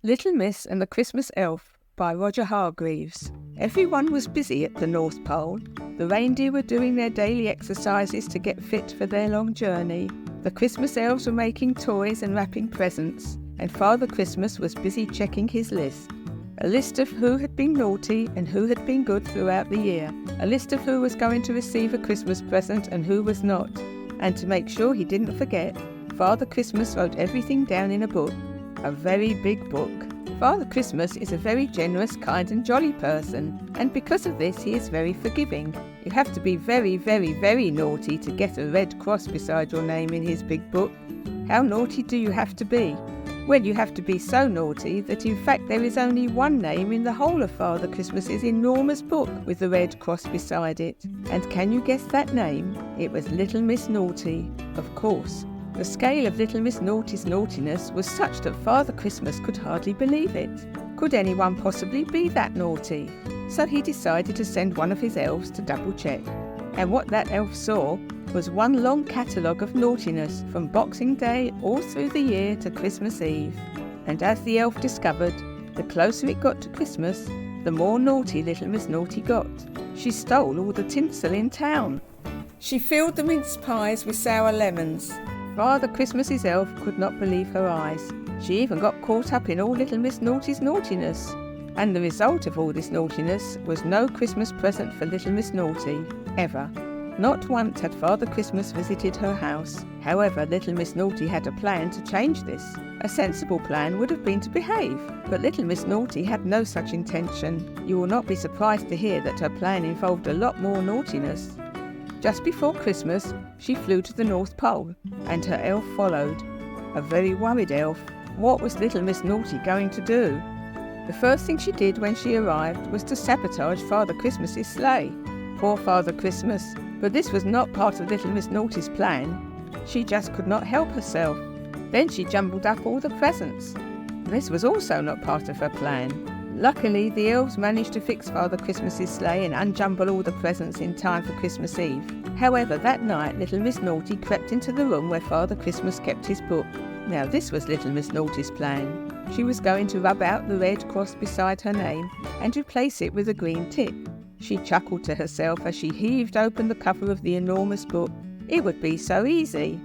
Little Miss and the Christmas Elf by Roger Hargreaves. Everyone was busy at the North Pole. The reindeer were doing their daily exercises to get fit for their long journey. The Christmas elves were making toys and wrapping presents, and Father Christmas was busy checking his list. A list of who had been naughty and who had been good throughout the year. A list of who was going to receive a Christmas present and who was not. And to make sure he didn't forget, Father Christmas wrote everything down in a book. A very big book. Father Christmas is a very generous, kind and jolly person, and because of this he is very forgiving. You have to be very, very, very naughty to get a red cross beside your name in his big book. How naughty do you have to be? Well, you have to be so naughty that in fact there is only one name in the whole of Father Christmas's enormous book with the red cross beside it. And can you guess that name? It was Little Miss Naughty, of course. The scale of Little Miss Naughty's naughtiness was such that Father Christmas could hardly believe it. Could anyone possibly be that naughty? So he decided to send one of his elves to double check. And what that elf saw was one long catalogue of naughtiness from Boxing Day all through the year to Christmas Eve. And as the elf discovered, the closer it got to Christmas, the more naughty Little Miss Naughty got. She stole all the tinsel in town. She filled the mince pies with sour lemons. Father Christmas's elf could not believe her eyes. She even got caught up in all Little Miss Naughty's naughtiness. And the result of all this naughtiness was no Christmas present for Little Miss Naughty, ever. Not once had Father Christmas visited her house. However, Little Miss Naughty had a plan to change this. A sensible plan would have been to behave, but Little Miss Naughty had no such intention. You will not be surprised to hear that her plan involved a lot more naughtiness. Just before Christmas, she flew to the North Pole, and her elf followed. A very worried elf. What was Little Miss Naughty going to do? The first thing she did when she arrived was to sabotage Father Christmas's sleigh. Poor Father Christmas. But this was not part of Little Miss Naughty's plan. She just could not help herself. Then she jumbled up all the presents. This was also not part of her plan. Luckily, the elves managed to fix Father Christmas's sleigh and unjumble all the presents in time for Christmas Eve. However, that night, Little Miss Naughty crept into the room where Father Christmas kept his book. Now this was Little Miss Naughty's plan. She was going to rub out the red cross beside her name and replace it with a green tick. She chuckled to herself as she heaved open the cover of the enormous book. It would be so easy.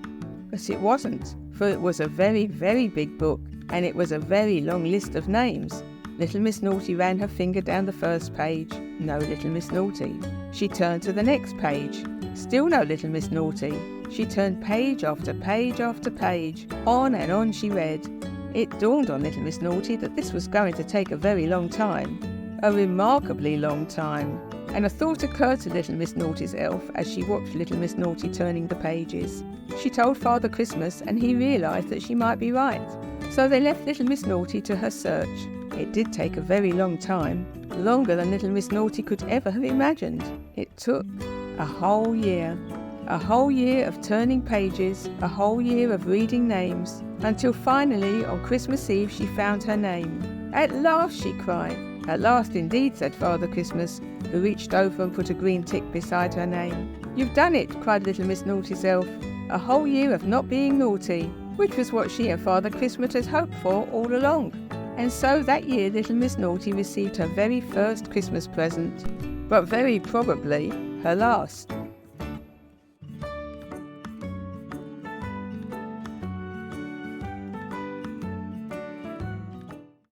But it wasn't, for it was a very, very big book, and it was a very long list of names. Little Miss Naughty ran her finger down the first page. No Little Miss Naughty. She turned to the next page. Still no Little Miss Naughty. She turned page after page after page. On and on she read. It dawned on Little Miss Naughty that this was going to take a very long time. A remarkably long time. And a thought occurred to Little Miss Naughty's elf as she watched Little Miss Naughty turning the pages. She told Father Christmas, and he realised that she might be right. So they left Little Miss Naughty to her search. It did take a very long time, longer than Little Miss Naughty could ever have imagined. It took a whole year. A whole year of turning pages, a whole year of reading names, until finally on Christmas Eve she found her name. At last, she cried. At last indeed, said Father Christmas, who reached over and put a green tick beside her name. You've done it, cried Little Miss Naughty's elf. A whole year of not being naughty, which was what she and Father Christmas had hoped for all along. And so that year Little Miss Naughty received her very first Christmas present, but very probably her last.